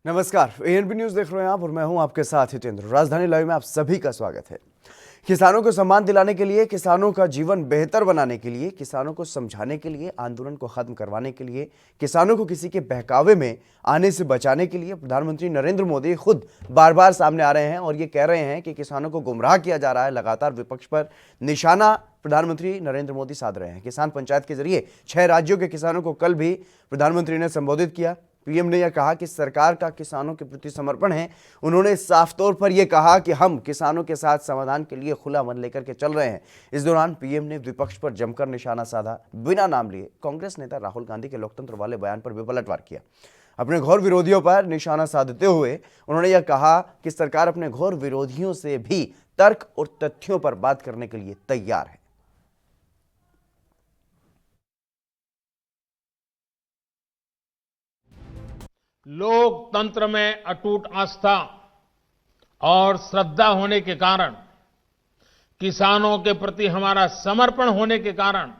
नमस्कार, ANP news देख रहे हैं आप और मैं हूं आपके साथ हितेंद्र। राजधानी लाइव में आप सभी का स्वागत है। किसानों को सम्मान दिलाने के लिए, किसानों का जीवन बेहतर बनाने के लिए, किसानों को समझाने के लिए, आंदोलन को खत्म करवाने के लिए, किसानों को किसी के बहकावे में आने से बचाने के लिए प्रधानमंत्री नरेंद्र मोदी खुद बार बार सामने आ रहे हैं और ये कह रहे हैं कि किसानों को गुमराह किया जा रहा है। लगातार विपक्ष पर निशाना प्रधानमंत्री नरेंद्र मोदी साध रहे हैं। किसान पंचायत के जरिए 6 राज्यों के किसानों को कल भी प्रधानमंत्री ने संबोधित किया। पीएम ने यह कहा कि सरकार का किसानों के प्रति समर्पण है। उन्होंने साफ तौर पर यह कहा कि हम किसानों के साथ समाधान के लिए खुला मन लेकर के चल रहे हैं। इस दौरान पीएम ने विपक्ष पर जमकर निशाना साधा। बिना नाम लिए कांग्रेस नेता राहुल गांधी के लोकतंत्र वाले बयान पर भी पलटवार किया। अपने घोर विरोधियों पर निशाना साधते हुए उन्होंने यह कहा कि सरकार अपने घोर विरोधियों से भी तर्क और तथ्यों पर बात करने के लिए तैयार है। लोकतंत्र में अटूट आस्था और श्रद्धा होने के कारण, किसानों के प्रति हमारा समर्पण होने के कारण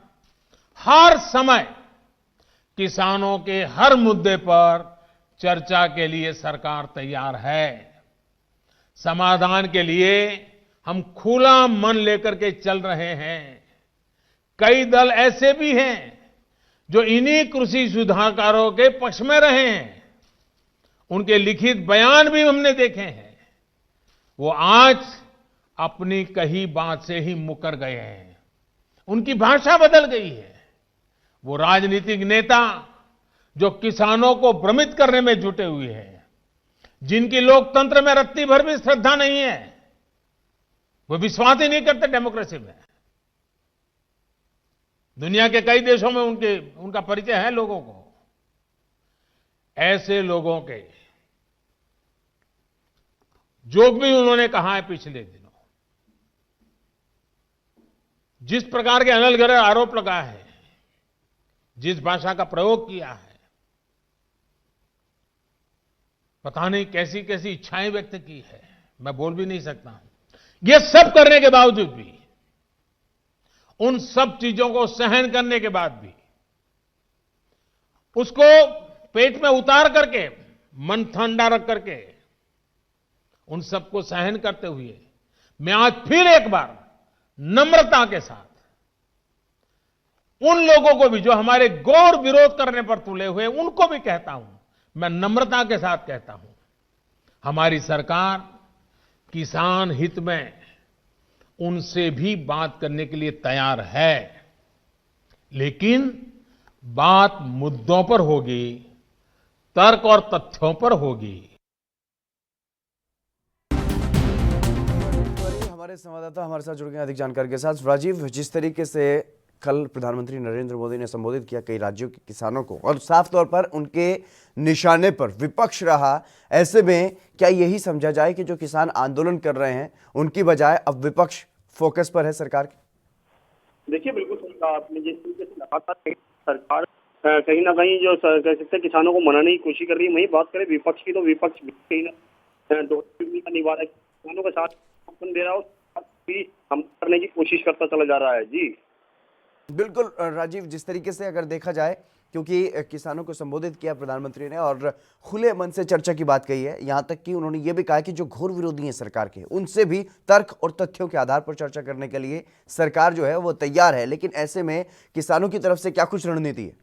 हर समय किसानों के हर मुद्दे पर चर्चा के लिए सरकार तैयार है। समाधान के लिए हम खुला मन लेकर के चल रहे हैं। कई दल ऐसे भी हैं जो इन्हीं कृषि सुधारों के पक्ष में रहे हैं। उनके लिखित बयान भी हमने देखे हैं। वो आज अपनी कही बात से ही मुकर गए हैं। उनकी भाषा बदल गई है। वो राजनीतिक नेता जो किसानों को भ्रमित करने में जुटे हुए हैं, जिनकी लोकतंत्र में रत्ती भर भी श्रद्धा नहीं है, वो विश्वास ही नहीं करते डेमोक्रेसी में। दुनिया के कई देशों में उनका परिचय है लोगों को। ऐसे लोगों के जो भी उन्होंने कहा है पिछले दिनों, जिस प्रकार के अनलगढ़ आरोप लगाए हैं, जिस भाषा का प्रयोग किया है, पता नहीं कैसी कैसी इच्छाएं व्यक्त की है, मैं बोल भी नहीं सकता हूं। ये सब करने के बावजूद भी, उन सब चीजों को सहन करने के बाद भी, उसको पेट में उतार करके, मन ठंडा रख करके, उन सबको सहन करते हुए मैं आज फिर एक बार नम्रता के साथ उन लोगों को भी जो हमारे घोर विरोध करने पर तुले हुए, उनको भी कहता हूं, मैं नम्रता के साथ कहता हूं, हमारी सरकार किसान हित में उनसे भी बात करने के लिए तैयार है, लेकिन बात मुद्दों पर होगी, तर्क और तथ्यों पर होगी। हमारे संवाददाता हमारे साथ जुड़ गए अधिक जानकारी के साथ। राजीव, जिस तरीके से कल प्रधानमंत्री नरेंद्र मोदी ने संबोधित किया कई राज्यों के किसानों को और साफ तौर पर उनके निशाने पर विपक्ष रहा, ऐसे में क्या यही समझा जाए कि जो किसान आंदोलन कर रहे हैं उनकी बजाय अब विपक्ष फोकस पर है सरकार के? देखिए, बिल्कुल सही कहा आपने। जिस तरीके से लगातार सरकार कहीं ना कहीं जो कह सकते हैं किसानों को मनाने की कोशिश कर रही है, वही बात करें विपक्ष की, तो विपक्ष भी कहीं ना दोहरी का निभा रहा है। किसानों के साथ दे रहा हो भी हम करने की कोशिश करता चला जा रहा है। जी बिल्कुल राजीव, जिस तरीके से अगर देखा जाए, क्योंकि किसानों को संबोधित किया प्रधानमंत्री ने और खुले मन से चर्चा की बात कही है, यहां तक कि उन्होंने ये भी कहा कि जो घोर विरोधी हैं सरकार के, उनसे भी तर्क और तथ्यों के आधार पर चर्चा करने के लिए सरकार जो है वो तैयार है। लेकिन ऐसे में किसानों की तरफ से क्या कुछ रणनीति है?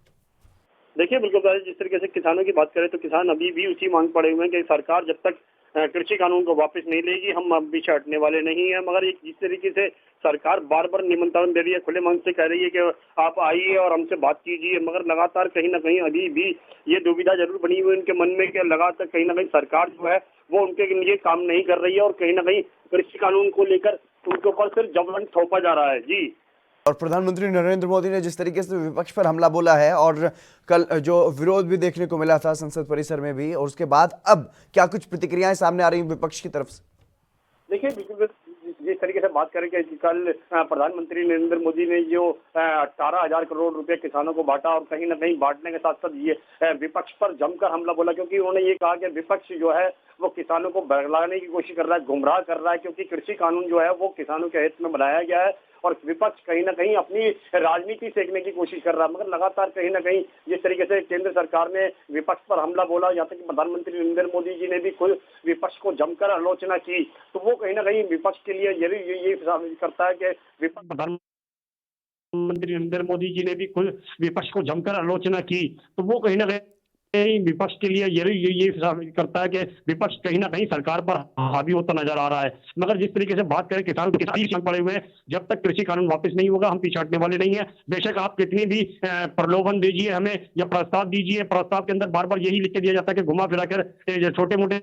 देखिए, बिल्कुल जिस तरीके से किसानों की बात करें तो किसान अभी भी उसी मांग पड़े हुए हैं कि सरकार जब तक कृषि कानून को वापस नहीं लेगी, हम अब पीछे हटने वाले नहीं है। मगर जिस तरीके से सरकार बार बार निमंत्रण दे रही है, खुले मन से कह रही है कि आप आइए और हमसे बात कीजिए, मगर लगातार कहीं ना कहीं अभी भी ये दुविधा जरूर बनी हुई है उनके मन में कि लगातार कहीं ना कहीं सरकार जो है वो उनके लिए काम नहीं कर रही है और कहीं ना कहीं कृषि कानून को लेकर उनके ऊपर सिर्फ जबरन थोपा जा रहा है। जी, और प्रधानमंत्री नरेंद्र मोदी ने जिस तरीके से विपक्ष पर हमला बोला है और कल जो विरोध भी देखने को मिला था संसद परिसर में भी, और उसके बाद अब क्या कुछ प्रतिक्रियाएं सामने आ रही हैं विपक्ष की तरफ से? देखिए, बिल्कुल जिस तरीके से बात करें कि कल प्रधानमंत्री नरेंद्र मोदी ने जो 18,000 करोड़ रुपए किसानों को बांटा और कहीं ना कहीं बांटने के साथ साथ ये विपक्ष पर जमकर हमला बोला, क्योंकि उन्होंने ये कहा कि विपक्ष जो है वो किसानों को बहलाने की कोशिश कर रहा है, गुमराह कर रहा है, क्योंकि कृषि कानून जो है वो किसानों के हित में बनाया गया है और विपक्ष कहीं ना कहीं अपनी राजनीति सेकने की कोशिश कर रहा है। मगर लगातार कहीं ना कहीं जिस तरीके से केंद्र सरकार ने विपक्ष पर हमला बोला, यहाँ तक कि प्रधानमंत्री नरेंद्र मोदी जी ने भी खुद विपक्ष को जमकर आलोचना की, तो वो कहीं ना कहीं विपक्ष के लिए ये करता है कि विपक्ष प्रधानमंत्री नरेंद्र मोदी जी ने भी खुद विपक्ष को जमकर आलोचना की, तो वो कहीं ना कहीं विपक्ष के लिए ये करता है कि विपक्ष कहीं ना कहीं सरकार पर हावी होता नजर आ रहा है। मगर जिस तरीके से बात करें किसानों के किसान पड़े हुए हैं, जब तक कृषि कानून वापस नहीं होगा हम पीछे हटने वाले नहीं है। बेशक आप कितनी भी प्रलोभन दीजिए हमें या प्रस्ताव दीजिए, प्रस्ताव के अंदर बार बार यही लिख के दिया जाता है कि घुमा फिरा कर छोटे मोटे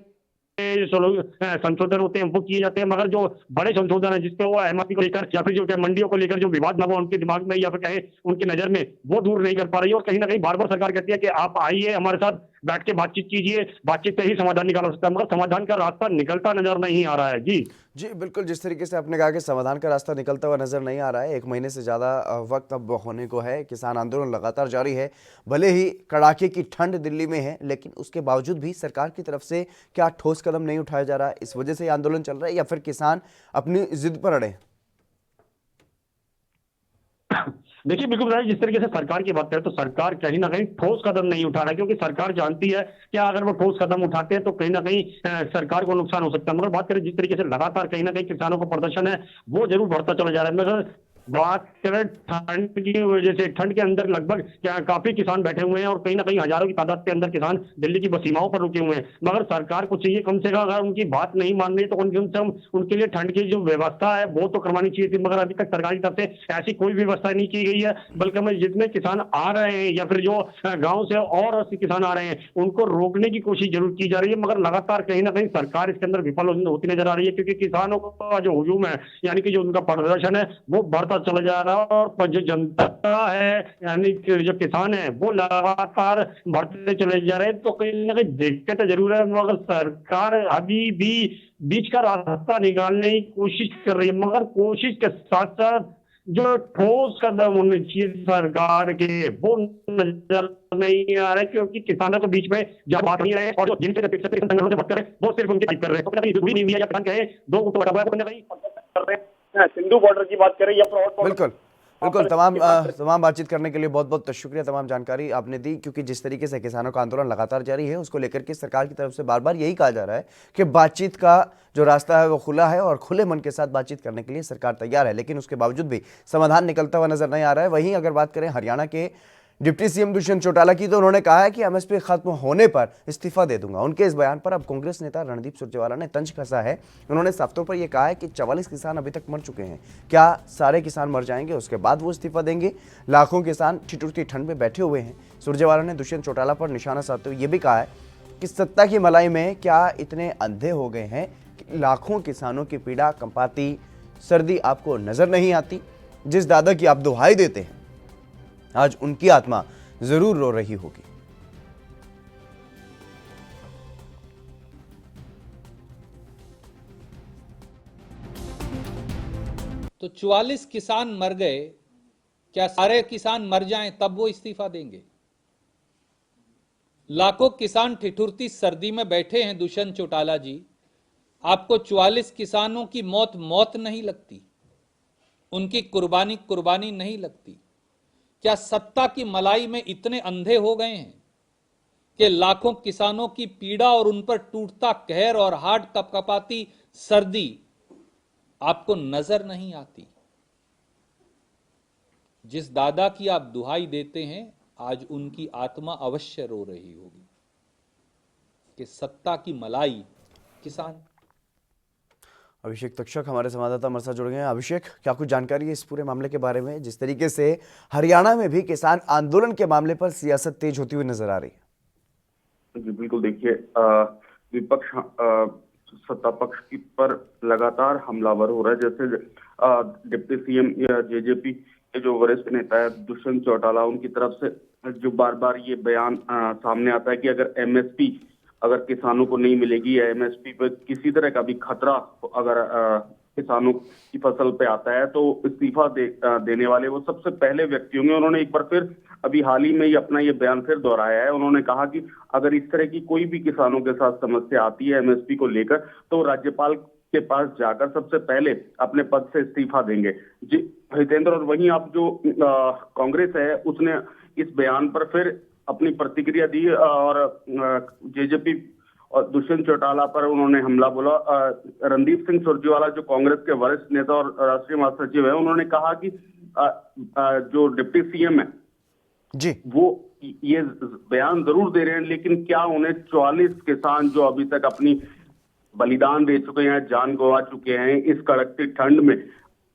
संशोधन होते हैं वो किए जाते हैं, मगर जो बड़े संशोधन है जिसपे वो एमआरपी को लेकर या फिर जो मंडियों को लेकर जो विवाद ना हो उनके दिमाग में या फिर कहे उनकी नजर में, वो दूर नहीं कर पा रही है। और कहीं ना कहीं बार बार सरकार कहती है कि आप आइए हमारे साथ बैठ के बातचीत कीजिए, बातचीत से ही समाधान निकाला सकता है, मगर समाधान का रास्ता निकलता नजर नहीं आ रहा है। जी बिल्कुल, जिस तरीके से आपने कहा कि समाधान का रास्ता निकलता हुआ नजर नहीं आ रहा है, 1 महीने से ज़्यादा वक्त अब होने को है, किसान आंदोलन लगातार जारी है। भले ही कड़ाके की ठंड दिल्ली में है, लेकिन उसके बावजूद भी सरकार की तरफ से क्या ठोस कदम नहीं उठाया जा रहा है, इस वजह से ये आंदोलन चल रहा है या फिर किसान अपनी जिद पर अड़े? देखिए बिल्कुल राइट, जिस तरीके से सरकार की बात करें तो सरकार कहीं ना कहीं ठोस कदम नहीं उठा रहा है, क्योंकि सरकार जानती है कि अगर वो ठोस कदम उठाते हैं तो कहीं ना कहीं सरकार को नुकसान हो सकता है। मगर बात करें जिस तरीके से लगातार कहीं ना कहीं किसानों का प्रदर्शन है वो जरूर बढ़ता चला जा रहा है। मगर बात करें ठंड की वजह से, ठंड के अंदर लगभग काफी किसान बैठे हुए हैं और कहीं ना कहीं हजारों की तादाद के अंदर किसान दिल्ली की सीमाओं पर रुके हुए हैं। मगर सरकार को चाहिए कम से कम, अगर उनकी बात नहीं मान रही तो कम से कम उनके लिए ठंड की जो व्यवस्था है वो तो करवानी चाहिए थी, मगर अभी तक सरकार की तरफ से ऐसी कोई व्यवस्था नहीं की गई है। बल्कि जितने किसान आ रहे हैं या फिर जो गाँव से और किसान आ रहे हैं उनको रोकने की कोशिश जरूर की जा रही है, मगर लगातार कहीं ना कहीं सरकार इसके अंदर विफल होती नजर आ रही है, क्योंकि किसानों का जो हुजूम है यानी कि जो उनका प्रदर्शन है वो बढ़ता चला जा रहा है। और जो जनता है यानी कि जो किसान है वो लगातार बढ़ते चले जा रहे हैं, तो कहीं ना कहीं दिक्कत जरूर है। मगर सरकार अभी भी बीच का रास्ता निकालने की कोशिश कर रही है, मगर कोशिश के साथ साथ जो ठोस कदम होने चाहिए सरकार के वो नजर नहीं आ रहे, क्योंकि किसानों के बीच में जब बात नहीं रहे और जो जिनसे संगठनों से बात करें वो सिर्फ उनकी बात कर रहे हैं, तो कहीं जरूरी नहीं है या किसान कहे दो गुट बटा हुआ है, कहीं कर रहे हैं। सिंधु बॉर्डर की बात करें या बिल्कुल तमाम बातचीत करने के लिए बहुत बहुत शुक्रिया, तमाम जानकारी आपने दी। क्योंकि जिस तरीके से किसानों का आंदोलन लगातार जारी है उसको लेकर के सरकार की तरफ से बार बार यही कहा जा रहा है कि बातचीत का जो रास्ता है वो खुला है और खुले मन के साथ बातचीत करने के लिए सरकार तैयार है, लेकिन उसके बावजूद भी समाधान निकलता हुआ नजर नहीं आ रहा है। वहीं अगर बात करें हरियाणा के डिप्टी सीएम दुष्यंत चौटाला की, तो उन्होंने कहा है कि एमएसपी खत्म होने पर इस्तीफा दे दूंगा। उनके इस बयान पर अब कांग्रेस नेता रणदीप सुरजेवाला ने तंज कसा है। उन्होंने साफ तौर पर यह कहा है कि 44 किसान अभी तक मर चुके हैं, क्या सारे किसान मर जाएंगे उसके बाद वो इस्तीफा देंगे? लाखों किसान ठिठुरती ठंड में बैठे हुए हैं। सुरजेवाला ने दुष्यंत चौटाला पर निशाना साधते हुए यह भी कहा है कि सत्ता की मलाई में क्या इतने अंधे हो गए हैं कि लाखों किसानों की पीड़ा, कंपाती सर्दी आपको नजर नहीं आती? जिस दादा की आप दुहाई देते हैं आज उनकी आत्मा जरूर रो रही होगी। तो 44 किसान मर गए, क्या सारे किसान मर जाएं तब वो इस्तीफा देंगे? लाखों किसान ठिठुरती सर्दी में बैठे हैं। दुष्यंत चौटाला जी, आपको 44 किसानों की मौत नहीं लगती? उनकी कुर्बानी नहीं लगती? क्या सत्ता की मलाई में इतने अंधे हो गए हैं कि लाखों किसानों की पीड़ा और उन पर टूटता कहर और हार्ट कपकपाती सर्दी आपको नजर नहीं आती? जिस दादा की आप दुहाई देते हैं आज उनकी आत्मा अवश्य रो रही होगी कि सत्ता की मलाई किसान। अभिषेक तक्षक हमारे संवाददाता हमारे साथ जुड़ गए हैं। अभिषेक, क्या कुछ जानकारी है इस पूरे मामले के बारे में, जिस तरीके से हरियाणा में भी किसान आंदोलन के मामले पर सियासत तेज होती हुई नजर आ रही है? जी बिल्कुल, देखिए विपक्ष सत्ता पक्ष की पर लगातार हमलावर हो रहा है। जैसे डिप्टी सीएम या जेजेपी के जो वरिष्ठ नेता है दुष्यंत चौटाला, उनकी तरफ से जो बार बार ये बयान सामने आता है कि अगर एमएसपी अगर किसानों को नहीं मिलेगी या एमएसपी पर किसी तरह का भी खतरा अगर किसानों की फसल पे आता है तो इस्तीफा देने वाले वो सबसे पहले व्यक्ति होंगे। उन्होंने एक बार फिर अभी हाल ही में ही अपना ये बयान फिर दोहराया है। उन्होंने कहा कि अगर इस तरह की कोई भी किसानों के साथ समस्या आती है एमएसपी को लेकर तो राज्यपाल के पास जाकर सबसे पहले अपने पद से इस्तीफा देंगे। जी हितेंद्र, और वहीं आप जो कांग्रेस है उसने इस बयान पर फिर अपनी प्रतिक्रिया दी और जेजेपी और दुष्यंत चौटाला पर उन्होंने हमला बोला। रणदीप सिंह सुरजेवाला जो कांग्रेस के वरिष्ठ नेता और राष्ट्रीय महासचिव है, उन्होंने कहा कि जो डिप्टी सीएम है जी, वो ये बयान जरूर दे रहे हैं, लेकिन क्या उन्हें 44 किसान जो अभी तक अपनी बलिदान दे चुके हैं, जान गंवा चुके हैं, इस कड़कती ठंड में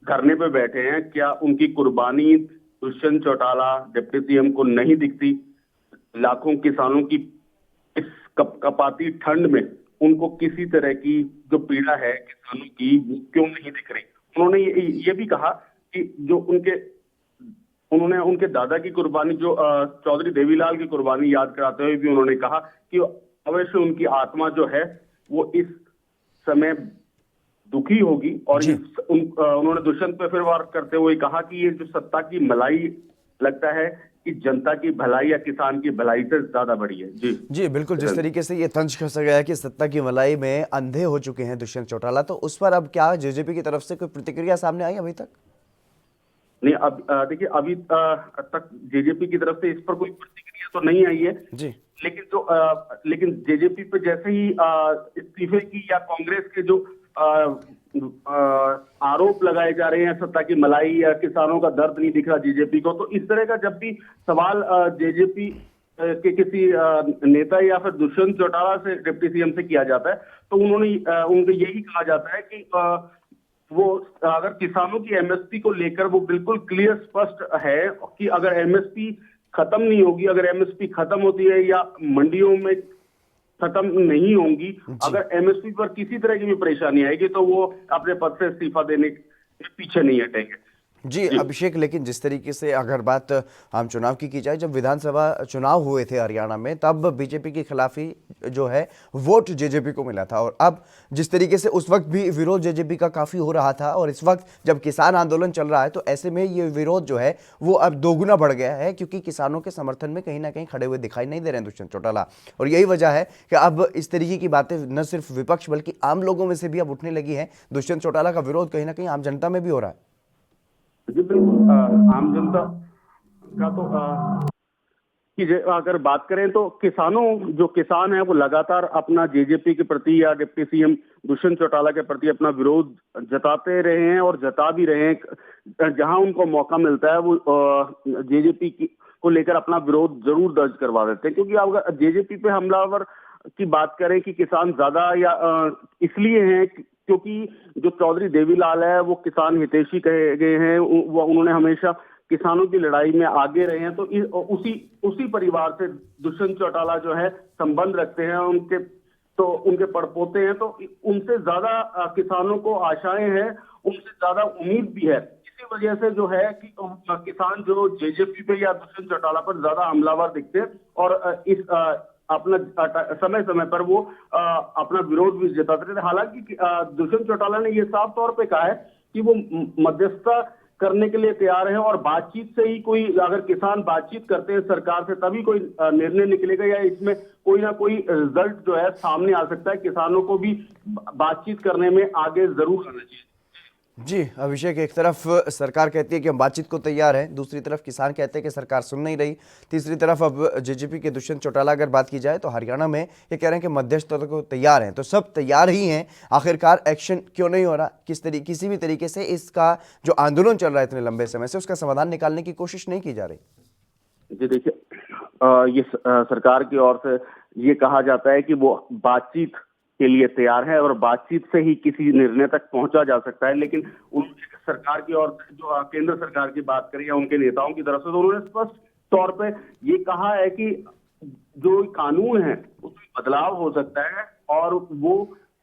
धरने पे बैठे हैं, क्या उनकी कुर्बानी दुष्यंत चौटाला डिप्टी सीएम को नहीं दिखती? लाखों किसानों की इस कपाती ठंड में उनको किसी तरह की जो पीड़ा है किसानों की, वो क्यों नहीं दिख रही? उन्होंने ये भी कहा कि जो उन्होंने उनके दादा की कुर्बानी, जो चौधरी देवीलाल की कुर्बानी याद कराते हुए भी उन्होंने कहा कि अवश्य उनकी आत्मा जो है वो इस समय दुखी होगी। और उन्होंने दुष्यंत पे फिर वार करते हुए कहा कि ये जो सत्ता की मलाई लगता है कि जनता की भलाई या किसान की भलाई से ज्यादा बड़ी है। जी जी बिल्कुल, जिस तरीके से ये तंज कसा गया है कि सत्ता की मलाई में अंधे हो चुके हैं दुष्यंत चौटाला, तो उस पर अब क्या जेजेपी की तरफ से कोई प्रतिक्रिया सामने आई अभी तक? नहीं, अब देखिए, अभी तक जेजेपी की तरफ से इस पर कोई प्रतिक्रिया तो नहीं आई है जी, लेकिन जेजेपी पे जैसे ही इस्तीफे की या कांग्रेस के जो आरोप लगाए जा रहे हैं, सत्ता की मलाई या किसानों का दर्द नहीं दिख रहा जेजेपी को, तो इस तरह का जब भी सवाल जेजेपी के किसी नेता या फिर दुष्यंत चौटाला से डिप्टी सीएम से किया जाता है, तो उनको यही कहा जाता है कि वो अगर किसानों की एमएसपी को लेकर वो बिल्कुल क्लियर स्पष्ट है कि अगर एमएसपी खत्म नहीं होगी, अगर एमएसपी खत्म होती है या मंडियों में खत्म नहीं होंगी, अगर एमएसपी पर किसी तरह की भी परेशानी आएगी तो वो अपने पद से इस्तीफा देने के पीछे नहीं हटेंगे। जी अभिषेक, लेकिन जिस तरीके से अगर बात आम चुनाव की जाए, जब विधानसभा चुनाव हुए थे हरियाणा में, तब बीजेपी के खिलाफ ही जो है वोट जेजेपी को मिला था, और अब जिस तरीके से उस वक्त भी विरोध जेजेपी का काफ़ी हो रहा था, और इस वक्त जब किसान आंदोलन चल रहा है, तो ऐसे में ये विरोध जो है वो अब दोगुना बढ़ गया है, क्योंकि किसानों के समर्थन में कहीं ना कहीं खड़े हुए दिखाई नहीं दे रहे हैं दुष्यंत चौटाला। और यही वजह है कि अब इस तरीके की बातें न सिर्फ विपक्ष बल्कि आम लोगों में से भी अब उठने लगी है। दुष्यंत चौटाला का विरोध कहीं ना कहीं आम जनता में भी हो रहा है। जी बिल्कुल, आम जनता का तो कि अगर बात करें तो जो किसान है वो लगातार अपना जेजेपी के प्रति या डिप्टी सीएम दुष्यंत चौटाला के प्रति अपना विरोध जताते रहे हैं और जता भी रहे हैं। जहां उनको मौका मिलता है वो जेजेपी को लेकर अपना विरोध जरूर दर्ज करवा देते हैं, क्योंकि अगर जेजेपी पे हमलावर की बात करें कि किसान ज्यादा या इसलिए हैं क्योंकि जो चौधरी देवीलाल है वो किसान हितैषी कहे गए हैं, उन्होंने हमेशा किसानों की लड़ाई में आगे रहे हैं, तो उसी परिवार से दुष्यंत चौटाला जो है संबंध रखते हैं, उनके पड़पोते हैं, तो उनसे ज्यादा किसानों को आशाएं हैं, उनसे ज्यादा उम्मीद भी है। इसी वजह से जो है कि किसान जो जेजेपी पे या दुष्यंत चौटाला पर ज्यादा हमलावर दिखते हैं और इस अपना समय समय पर वो अपना विरोध भी जताते थे। हालांकि दुष्यंत चौटाला ने ये साफ तौर पे कहा है कि वो मध्यस्थता करने के लिए तैयार है और बातचीत से ही कोई, अगर किसान बातचीत करते हैं सरकार से तभी कोई निर्णय निकलेगा या इसमें कोई ना कोई रिजल्ट जो है सामने आ सकता है। किसानों को भी बातचीत करने में आगे जरूर आना चाहिए। जी अभिषेक, एक तरफ सरकार कहती है कि हम बातचीत को तैयार हैं, दूसरी तरफ किसान कहते हैं कि सरकार सुन नहीं रही, तीसरी तरफ अब जेजेपी के दुष्यंत चौटाला अगर बात की जाए तो हरियाणा में ये कह रहे हैं कि मध्यस्थता को तैयार हैं। तो सब तैयार ही हैं, आखिरकार एक्शन क्यों नहीं हो रहा? किसी भी तरीके से इसका जो आंदोलन चल रहा है इतने लंबे समय से, उसका समाधान निकालने की कोशिश नहीं की जा रही? जी देखिए, ये सरकार की ओर से ये कहा जाता है कि वो बातचीत के लिए तैयार है और बातचीत से ही किसी निर्णय तक पहुंचा जा सकता है, लेकिन सरकार की ओर जो केंद्र सरकार की बात करें या उनके नेताओं की तरफ से, तो उन्होंने स्पष्ट तौर पे ये कहा है कि जो कानून है उसमें बदलाव हो सकता है और वो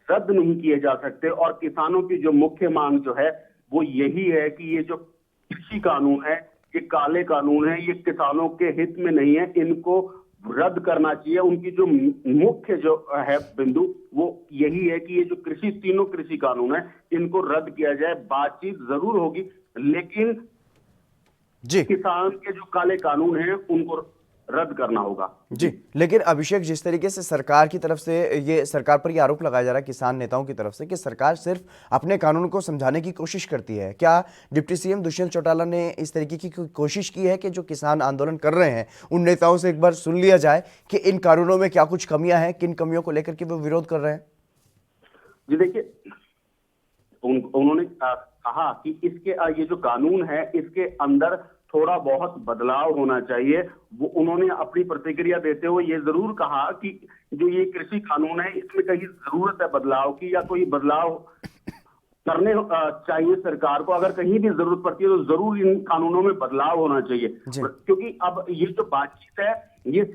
रद्द नहीं किए जा सकते। और किसानों की जो मुख्य मांग जो है वो यही है कि ये जो कृषि कानून है, ये काले कानून है, ये किसानों के हित में नहीं है, इनको रद्द करना चाहिए। उनकी जो मुख्य जो है बिंदु वो यही है कि ये जो तीनों कृषि कानून है इनको रद्द किया जाए। बातचीत जरूर होगी, लेकिन जी किसान के जो काले कानून हैं उनको रद्द करना होगा। जी, लेकिन अभिषेक, जिस तरीके से सरकार की तरफ से ये सरकार पर ये आरोप लगाया जा रहा है किसान नेताओं की तरफ से कि सरकार सिर्फ अपने कानून को समझाने की कोशिश करती है, क्या डिप्टी सीएम दुष्यंत चौटाला ने इस तरीके की कोई कोशिश की है कि जो किसान आंदोलन कर रहे हैं उन नेताओं से एक बार सुन लिया जाए कि इन कानूनों में क्या कुछ कमियां हैं, किन कमियों को लेकर के वो विरोध कर रहे हैं? जी देखिए, उन्होंने कहा कि इसके ये जो कानून है इसके अंदर थोड़ा बहुत बदलाव होना चाहिए। वो उन्होंने अपनी प्रतिक्रिया देते हुए ये जरूर कहा कि जो ये कृषि कानून है इसमें कहीं जरूरत है बदलाव की, या कोई बदलाव करने चाहिए सरकार को। अगर कहीं भी जरूरत पड़ती है तो जरूर इन कानूनों में बदलाव होना चाहिए, क्योंकि अब ये जो बातचीत है ये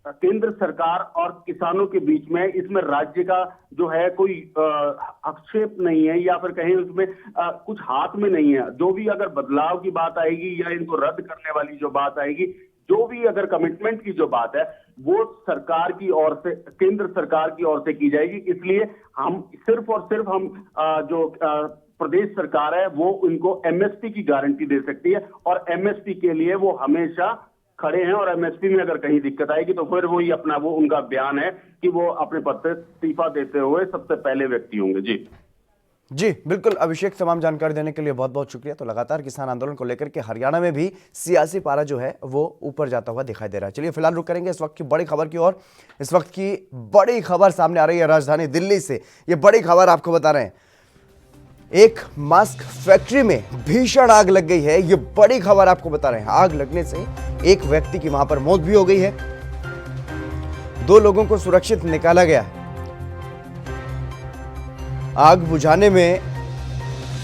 केंद्र सरकार और किसानों के बीच में, इसमें राज्य का जो है कोई हस्तक्षेप नहीं है, या फिर कहीं उसमें कुछ हाथ में नहीं है। जो भी अगर बदलाव की बात आएगी या इनको रद्द करने वाली जो बात आएगी, जो भी अगर कमिटमेंट की जो बात है वो सरकार की ओर से, केंद्र सरकार की ओर से की जाएगी। इसलिए हम सिर्फ और सिर्फ हम जो प्रदेश सरकार है वो इनको एमएसपी की गारंटी दे सकती है, और एमएसपी के लिए वो हमेशा खड़े हैं। और एमएसपी में अगर कहीं दिक्कत आएगी तो फिर वही अपना वो उनका बयान है कि वो अपने पद से इस्तीफा देते हुए सबसे पहले व्यक्ति होंगे। जी बिल्कुल अभिषेक, तमाम जानकारी देने के लिए बहुत बहुत शुक्रिया। तो लगातार किसान आंदोलन को लेकर के हरियाणा में भी सियासी पारा जो है वो ऊपर जाता हुआ दिखाई दे रहा है। चलिए फिलहाल रुक करेंगे इस वक्त की बड़ी खबर की ओर। इस वक्त की बड़ी खबर सामने आ रही है राजधानी दिल्ली से। ये बड़ी खबर आपको बता रहे हैं, एक मास्क फैक्ट्री में भीषण आग लग गई है। ये बड़ी खबर आपको बता रहे हैं। आग लगने से एक व्यक्ति की वहां पर मौत भी हो गई है, 2 लोगों को सुरक्षित निकाला गया है। आग बुझाने में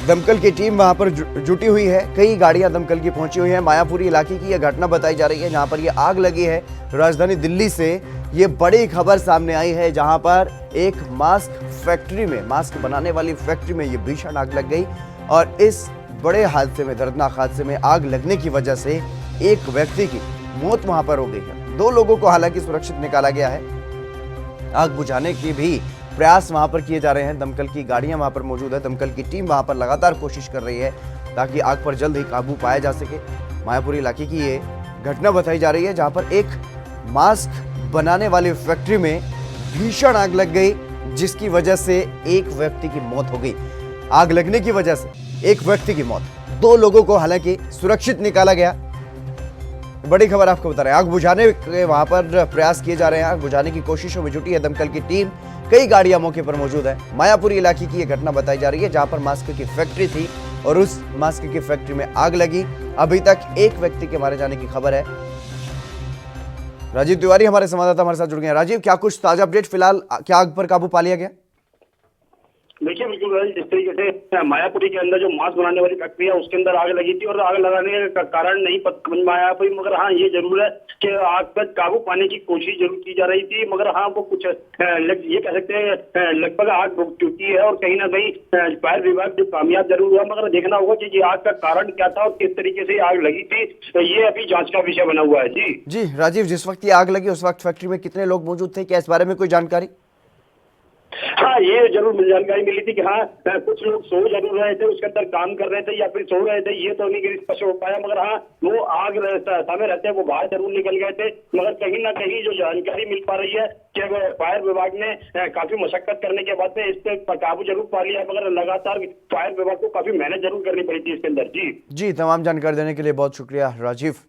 दमकल की टीम वहां पर जुटी हुई है, कई गाड़ियां दमकल की पहुंची हुई हैं। मायापुरी इलाके की यह घटना बताई जा रही है जहां पर यह आग लगी है। राजधानी दिल्ली से ये बड़ी खबर सामने आई है जहां पर एक मास्क फैक्ट्री में, मास्क बनाने वाली फैक्ट्री में ये भीषण आग लग गई, और इस बड़े हादसे में, दर्दनाक हादसे में आग लगने की वजह से एक व्यक्ति की मौत वहां पर हो गई है। 2 लोगों को हालांकि सुरक्षित निकाला गया है। आग बुझाने की भी प्रयास वहां पर किए जा रहे हैं, दमकल की गाड़ियां वहां पर मौजूद है, दमकल की टीम वहां पर लगातार कोशिश कर रही है ताकि आग पर जल्द ही काबू पाया जा सके। मायापुरी इलाके की ये घटना बताई जा रही है जहां पर एक मास्क बनाने वाली फैक्ट्री में भीषण आग लग गई, जिसकी वजह से एक व्यक्ति की मौत हो गई। आग लगने की वजह से एक व्यक्ति की मौत, 2 लोगों को हालांकि सुरक्षित निकाला गया। बड़ी खबर आपको बता रहे हैं, आग बुझाने के वहां पर प्रयास किए जा रहे हैं, आग बुझाने की कोशिशों में जुटी है दमकल की टीम, कई गाड़ियां मौके पर मौजूद है। मायापुरी इलाके की यह घटना बताई जा रही है जहां पर मास्क की फैक्ट्री थी और उस मास्क की फैक्ट्री में आग लगी। अभी तक एक व्यक्ति के मारे जाने की खबर है। राजीव तिवारी हमारे संवाददाता हमारे साथ जुड़ गए हैं। राजीव, क्या कुछ ताजा अपडेट, फिलहाल क्या आग पर काबू पा लिया गया? देखिए बिल्कुल, जिस तरीके से मायापुरी के अंदर जो मास्क बनाने वाली फैक्ट्री है उसके अंदर आग लगी थी, और आग लगाने का कारण नहीं समझ में आया कोई, मगर हाँ ये जरूर है कि आग पर काबू पाने की कोशिश जरूर की जा रही थी, मगर हाँ वो कुछ ये कह सकते हैं लगभग आग रुक चुकी है, और कहीं ना कहीं फायर विभाग जो कामयाब जरूर हुआ, मगर देखना होगा कि ये आग का कारण क्या था और किस तरीके से आग लगी थी, ये अभी जांच का विषय बना हुआ है। जी राजीव, जिस वक्त ये आग लगी उस वक्त फैक्ट्री में कितने लोग मौजूद थे, क्या इस बारे में कोई जानकारी? हाँ, ये जरूर जानकारी मिली थी कि हाँ कुछ लोग सो जरूर रहे थे, उसके अंदर काम कर रहे थे या फिर सो रहे थे, ये तो नहीं स्पष्ट हो पाया, मगर हाँ वो आग समय रहते वो बाहर जरूर निकल गए थे। मगर कहीं ना कहीं जो जानकारी मिल पा रही है कि फायर विभाग ने काफी मशक्कत करने के बाद में इस पे काबू जरूर पा लिया, मगर लगातार फायर विभाग को काफी मेहनत जरूर करनी पड़ी थी इसके अंदर। जी तमाम जानकारी देने के लिए बहुत शुक्रिया राजीव।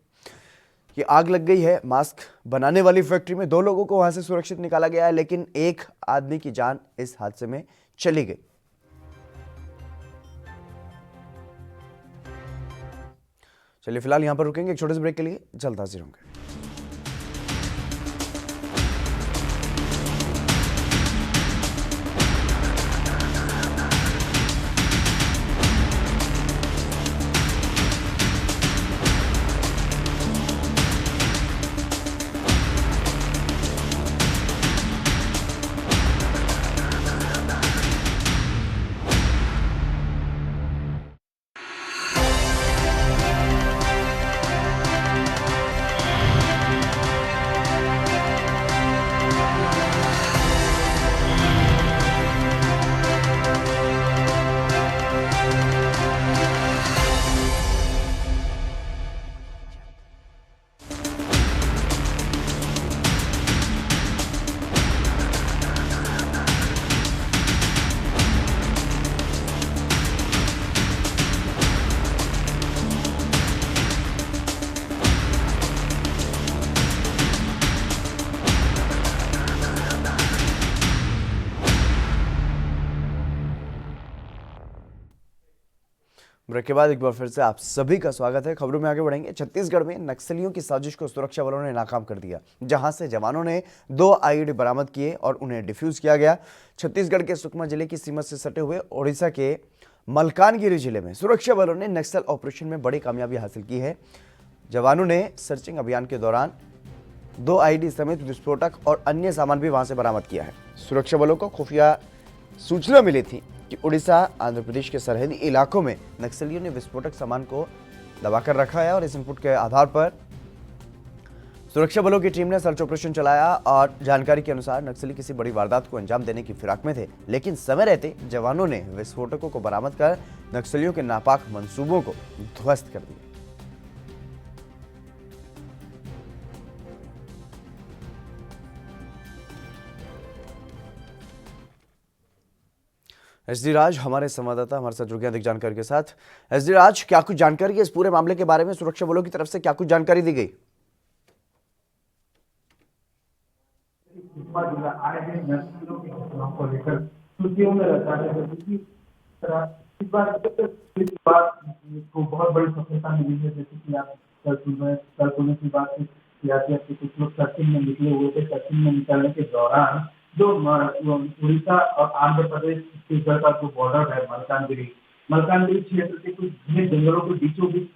ये आग लग गई है मास्क बनाने वाली फैक्ट्री में, 2 लोगों को वहां से सुरक्षित निकाला गया है, लेकिन एक आदमी की जान इस हादसे में चली गई। चलिए फिलहाल यहां पर रुकेंगे एक छोटे से ब्रेक के लिए, जल्द हाजिर होंगे। ब्रेक के बाद एक बार फिर से आप सभी का स्वागत है। खबरों में आगे बढ़ेंगे। छत्तीसगढ़ में नक्सलियों की साजिश को सुरक्षा बलों ने नाकाम कर दिया, जहां से जवानों ने 2 आईईडी बरामद किए और उन्हें डिफ्यूज किया गया। छत्तीसगढ़ के सुकमा जिले की सीमा से सटे हुए ओडिशा के मलकानगिरी जिले में सुरक्षा बलों ने नक्सल ऑपरेशन में बड़ी कामयाबी हासिल की है। जवानों ने सर्चिंग अभियान के दौरान 2 आईईडी समेत विस्फोटक और अन्य सामान भी वहां से बरामद किया है। सुरक्षा बलों को खुफिया सूचना मिली थी कि उड़ीसा आंध्र प्रदेश के सरहदी इलाकों में नक्सलियों ने विस्फोटक सामान को दबाकर रखा है और इस इनपुट के आधार पर सुरक्षा बलों की टीम ने सर्च ऑपरेशन चलाया और जानकारी के अनुसार नक्सली किसी बड़ी वारदात को अंजाम देने की फिराक में थे, लेकिन समय रहते जवानों ने विस्फोटकों को बरामद कर नक्सलियों के नापाक मंसूबों को ध्वस्त कर दिया। एसडी राज हमारे संवाददाता हमारे साथ जुड़ गए अधिक जानकारी के साथ। एसडी राज, क्या कुछ जानकारी है इस पूरे मामले के बारे में? सुरक्षा बलों की तरफ से क्या कुछ जानकारी दी गई? बहुत बड़ी सफलता मिली है। जैसे कि आप कल सुनने की बात आपके कुछ लोग सर्चिंग में निकले हुए थे। सर्चिंग में निकलने के दौरान जो उड़ीसा और आंध्र प्रदेश छत्तीसगढ़ का जो बॉर्डर है मलकानगिरी क्षेत्र के कुछ घने जंगलों के बीचों बीच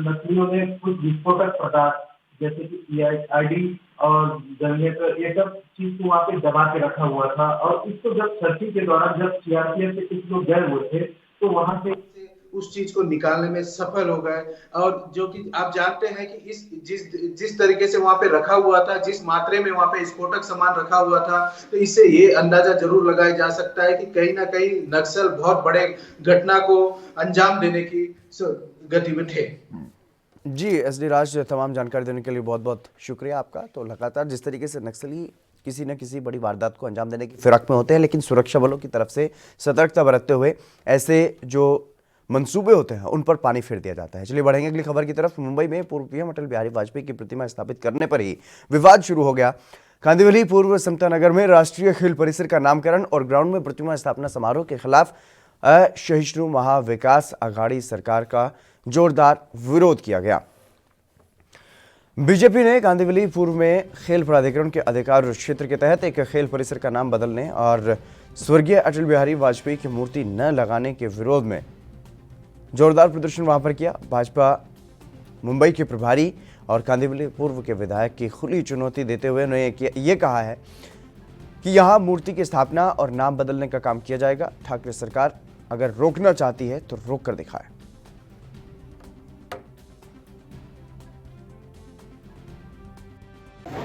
नक्सलियों ने कुछ विस्फोटक पदार्थ जैसे कि आईडी और जनरेटर ये सब चीज को वहाँ पे दबा के रखा हुआ था। और इसको जब सर्चिंग के दौरान जब सीआरपीएफ से कुछ लोग गए हुए थे तो वहाँ से उस चीज को निकालने में सफल हो गए। और जो कि आप जानते हैं कि इस जिस तरीके से वहां पे रखा हुआ था, जिस मात्रे में वहां पे विस्फोटक सामान रखा हुआ था, तो इससे ये अंदाजा जरूर लगाया जा सकता है कि कहीं ना कहीं नक्सल बहुत बड़े घटना को अंजाम देने की गति में थे। जी एसडी राज, तमाम जानकारी देने के लिए बहुत बहुत शुक्रिया आपका। तो लगातार जिस तरीके से नक्सली किसी न किसी बड़ी वारदात को अंजाम देने की फिराक में होते हैं, लेकिन सुरक्षा बलों की तरफ से सतर्कता बरतते हुए ऐसे जो मंसूबे होते हैं उन पर पानी फेर दिया जाता है। चलिए बढ़ेंगे अगली खबर की तरफ। मुंबई में पूर्व पीएम अटल बिहारी वाजपेयी की प्रतिमा स्थापित करने पर ही विवाद शुरू हो गया। कांदिवली पूर्व समता नगर में राष्ट्रीय खेल परिसर का नामकरण और ग्राउंड में प्रतिमा स्थापना समारोह के खिलाफ असहिष्णु महाविकास आघाड़ी सरकार का जोरदार विरोध किया गया। बीजेपी ने कांदिवली पूर्व में खेल प्राधिकरण के अधिकार क्षेत्र के तहत एक खेल परिसर का नाम बदलने और स्वर्गीय अटल बिहारी वाजपेयी की मूर्ति न लगाने के विरोध में जोरदार प्रदर्शन वहां पर किया। भाजपा मुंबई के प्रभारी और कांदिवली पूर्व के विधायक की खुली चुनौती देते हुए उन्होंने ये कहा है कि यहां मूर्ति की स्थापना और नाम बदलने का काम किया जाएगा। ठाकरे सरकार अगर रोकना चाहती है तो रोक कर दिखाए।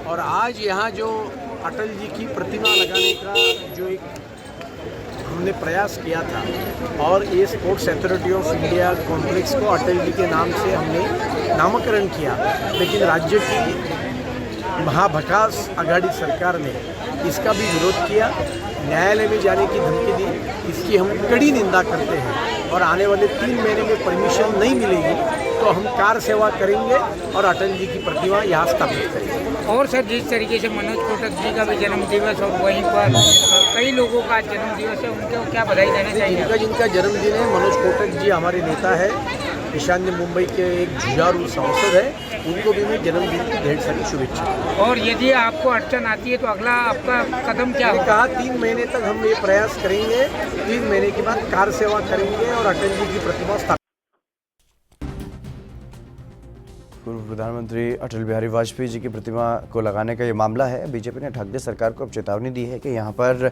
और आज यहाँ जो अटल जी की प्रतिमा लगाने का जो एक हमने प्रयास किया था और ये sports Authority of India complex को अटल जी के नाम से हमने नामकरण किया, लेकिन राज्य की महाविकास आघाड़ी सरकार ने इसका भी विरोध किया, न्यायालय में जाने की धमकी दी। इसकी हम कड़ी निंदा करते हैं और आने वाले 3 महीने में परमिशन नहीं मिलेगी तो हम कार सेवा करेंगे और अटल जी की प्रतिमा यहाँ स्थापित करेंगे। और सर, जिस तरीके से मनोज कोटक जी का भी जन्मदिवस और वहीं पर कई लोगों का जन्मदिवस है, उनको क्या बधाई देना चाहिए? जिनका जन्मदिन है, मनोज कोटक जी हमारे नेता है, ईशान्य मुंबई के एक जुझारू सांसद है, उनको भी मैं जन्मदिन की ढेर सारी शुभेच्छा। और यदि आपको अड़चन आती है तो अगला आपका कदम क्या होगा? कहा 3 महीने तक हम ये प्रयास करेंगे, 3 महीने के बाद कार सेवा करेंगे और अटल जी की प्रतिमा स्थापित। पूर्व प्रधानमंत्री अटल बिहारी वाजपेयी जी की प्रतिमा को लगाने का ये मामला है। बीजेपी ने ठाकरे सरकार को अब चेतावनी दी है कि यहाँ पर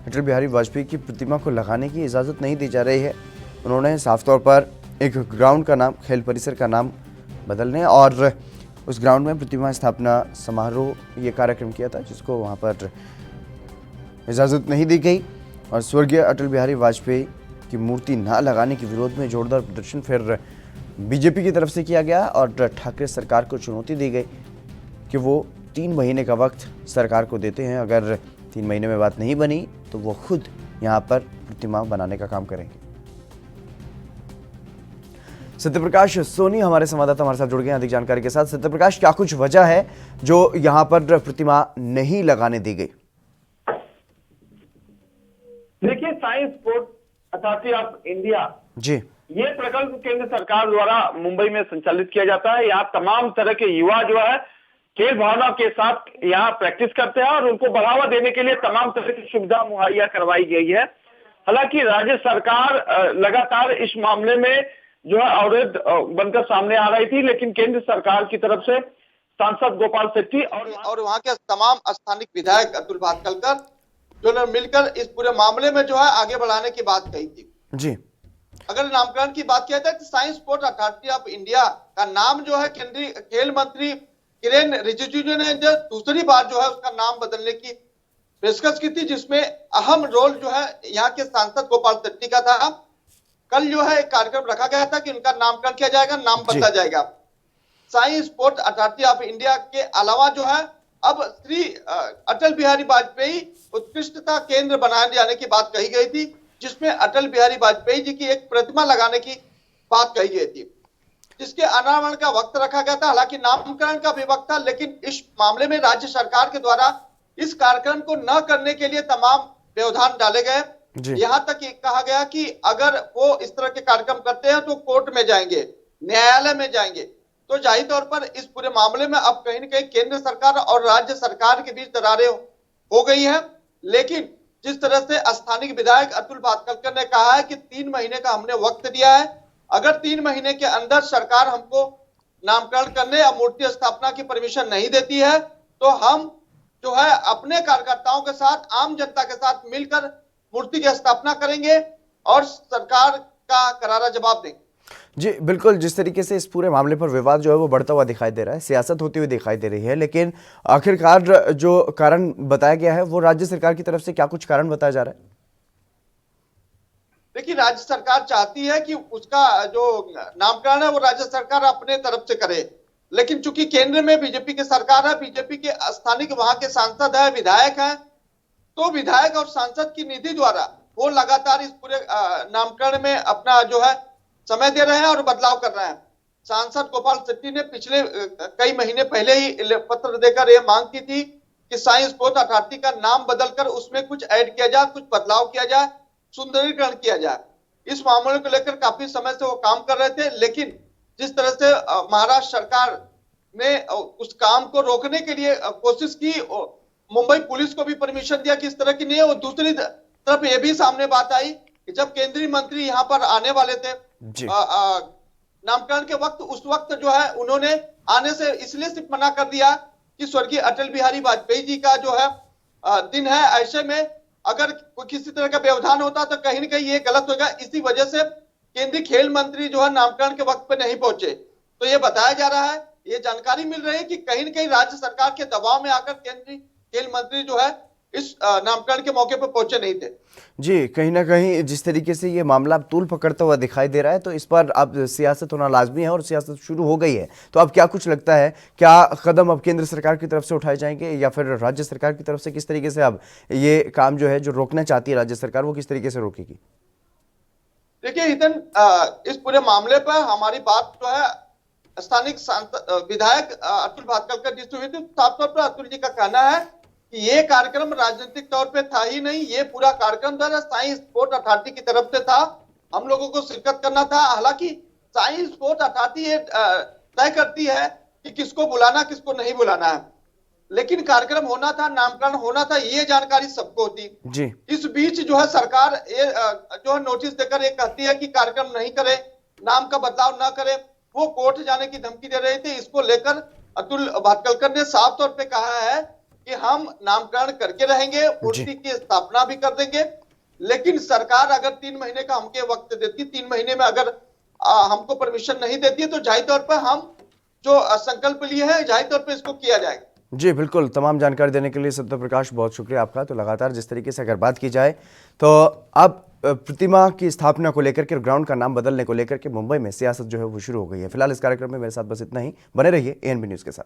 अटल बिहारी वाजपेयी की प्रतिमा को लगाने की इजाज़त नहीं दी जा रही है। उन्होंने साफ तौर पर एक ग्राउंड का नाम, खेल परिसर का नाम बदलने और उस ग्राउंड में प्रतिमा स्थापना समारोह ये कार्यक्रम किया था, जिसको वहाँ पर इजाज़त नहीं दी गई और स्वर्गीय अटल बिहारी वाजपेयी की मूर्ति ना लगाने के विरोध में जोरदार प्रदर्शन फिर बीजेपी की तरफ से किया गया और ठाकरे सरकार को चुनौती दी गई कि वो 3 महीने का वक्त सरकार को देते हैं। अगर 3 महीने में बात नहीं बनी तो वो खुद यहाँ पर प्रतिमा बनाने का काम करेंगे। सत्यप्रकाश सोनी हमारे संवाददाता हमारे साथ जुड़ गए हैं अधिक जानकारी के साथ। सत्यप्रकाश, क्या कुछ वजह है जो यहाँ पर प्रतिमा नहीं लगाने दी गई? देखिए, Science Sports Authority of India ji ये प्रकल्प केंद्र सरकार द्वारा मुंबई में संचालित किया जाता है। यहाँ तमाम तरह के युवा जो है खेल भावना के साथ यहाँ प्रैक्टिस करते हैं और उनको बढ़ावा देने के लिए तमाम तरह की सुविधा मुहैया करवाई गई है। हालांकि राज्य सरकार लगातार इस मामले में जो है अवैध बनकर सामने आ रही थी, लेकिन केंद्र सरकार की तरफ से सांसद गोपाल शेट्टी और वहाँ के तमाम स्थानिक विधायक अतुल भातखलकर जो ने मिलकर इस पूरे मामले में जो है आगे बढ़ाने की बात कही थी। जी अगर नामकरण की बात किया जाए तो science sport authority of India का नाम जो है केंद्रीय खेल मंत्री किरेन रिजिजू ने जो दूसरी बार जो है उसका नाम बदलने की पेशकश की थी, जिसमें अहम रोल जो है यहाँ के सांसद गोपाल शेट्टी का था। कल जो है एक कार्यक्रम रखा गया था कि उनका नामकरण किया जाएगा, नाम बदला जाएगा। Science sport authority of India के अलावा जो है अब श्री अटल बिहारी वाजपेयी उत्कृष्टता केंद्र बनाए जाने की बात कही गई थी, जिसमें अटल बिहारी वाजपेयी जी की एक प्रतिमा लगाने की बात कही गई थी, जिसके अनावरण का वक्त रखा गया था। हालांकि नामकरण का भी वक्त था, लेकिन इस मामले में राज्य सरकार के द्वारा इस कार्यक्रम को न करने के लिए तमाम व्यवधान डाले गए। यहां तक कहा गया कि अगर वो इस तरह के कार्यक्रम करते हैं तो कोर्ट में जाएंगे, न्यायालय में जाएंगे। तो जाहिर तौर पर इस पूरे मामले में अब कहीं न कहीं केंद्र सरकार और राज्य सरकार के बीच दरारें हो गई है। लेकिन जिस तरह से स्थानीय विधायक अतुल भातखलकर ने कहा है कि 3 महीने का हमने वक्त दिया है, अगर 3 महीने के अंदर सरकार हमको नामकरण करने या मूर्ति स्थापना की परमिशन नहीं देती है तो हम जो है अपने कार्यकर्ताओं के साथ, आम जनता के साथ मिलकर मूर्ति की स्थापना करेंगे और सरकार का करारा जवाब देंगे। जी बिल्कुल, जिस तरीके से इस पूरे मामले पर विवाद जो है वो बढ़ता हुआ दिखाई दे रहा है, सियासत होती हुई दिखाई दे रही है, लेकिन आखिरकार जो कारण बताया गया है वो राज्य सरकार की तरफ से क्या कुछ कारण बताया जा रहा है? देखिए, राज्य सरकार चाहती है कि उसका जो नामकरण है वो राज्य सरकार अपने तरफ से करे, लेकिन चूंकि केंद्र में बीजेपी की सरकार है, बीजेपी के स्थानीय वहां के सांसद है, विधायक हैं, तो विधायक और सांसद की निधि द्वारा वो लगातार इस पूरे नामकरण में अपना जो है समय दे रहे हैं और बदलाव कर रहे हैं। सांसद गोपाल शेट्टी ने पिछले कई महीने पहले ही पत्र देकर यह मांग की थी कि साइंस स्पोर्ट अथॉरिटी का नाम बदलकर उसमें कुछ ऐड किया जाए, कुछ बदलाव किया जाए, सुंदरीकरण किया जाए। इस मामले को लेकर काफी समय से वो काम कर रहे थे, लेकिन जिस तरह से महाराष्ट्र सरकार ने उस काम को रोकने के लिए कोशिश की, मुंबई पुलिस को भी परमिशन दिया कि इस तरह की नहीं है। और दूसरी तरफ ये भी सामने बात आई कि जब केंद्रीय मंत्री यहाँ पर आने वाले थे नामकरण के वक्त, उस वक्त जो है उन्होंने आने से इसलिए सिर्फ मना कर दिया कि स्वर्गीय अटल बिहारी वाजपेयी जी का जो है दिन है, ऐसे में अगर किसी तरह का व्यवधान होता तो कहीं न कहीं ये गलत होगा। इसी वजह से केंद्रीय खेल मंत्री जो है नामकरण के वक्त पे नहीं पहुंचे। तो ये बताया जा रहा है, ये जानकारी मिल रही है कि कहीं न कहीं राज्य सरकार के दबाव में आकर केंद्रीय खेल मंत्री जो है इस नामकरण के मौके पर पहुंचे नहीं थे। जी, कहीं ना कहीं जिस तरीके से ये मामला तूल पकड़ता हुआ दिखाई दे रहा है, तो इस पर अब सियासत होना लाजमी है और सियासत शुरू हो गई है। तो अब क्या कुछ लगता है, क्या कदम अब केंद्र सरकार की तरफ से उठाए जाएंगे या फिर राज्य सरकार की तरफ से किस तरीके से अब ये काम जो है जो रोकना चाहती है राज्य सरकार, वो किस तरीके से रोकेगी? देखिए हितन, इस पूरे मामले पर हमारी बात जो है स्थानिक विधायक अतुल भातखलकर जी से हुई थी। साफ तौर पर अतुल जी का कहना है कि ये कार्यक्रम राजनीतिक तौर पे था ही नहीं, ये पूरा कार्यक्रम था साइंस स्पोर्ट अथॉरिटी की तरफ से था, हम लोगों को शिरकत करना था। हालांकि साइंस स्पोर्ट अथॉरिटी ये तय करती है कि किसको बुलाना किसको नहीं बुलाना है, लेकिन कार्यक्रम होना था, नामकरण होना था, ये जानकारी सबको होती जी। इस बीच जो है सरकार ये जो है नोटिस देकर ये कहती है कि कार्यक्रम नहीं करे, नाम का बदलाव ना करे, वो कोर्ट जाने की धमकी दे रहे थे। इसको लेकर अतुल भातखलकर ने साफ तौर पे कहा है कि हम नामकरण करके रहेंगे, मूर्ति की स्थापना भी कर देंगे, लेकिन सरकार अगर 3 महीने का हमके वक्त देती, 3 महीने में अगर हमको परमिशन नहीं देती है तो जाहिर तौर पर हम जो संकल्प लिए हैं जाहिर तौर पर इसको किया जाएगा। जी बिल्कुल, तमाम जानकारी देने के लिए सत्य प्रकाश बहुत शुक्रिया आपका। तो लगातार जिस तरीके से अगर बात की जाए तो अब प्रतिमा की स्थापना को लेकर के, ग्राउंड का नाम बदलने को लेकर के मुंबई में सियासत जो है वो शुरू हो गई है। फिलहाल इस कार्यक्रम में मेरे साथ बस इतना ही। बने रहिए एएनबी न्यूज़ के साथ।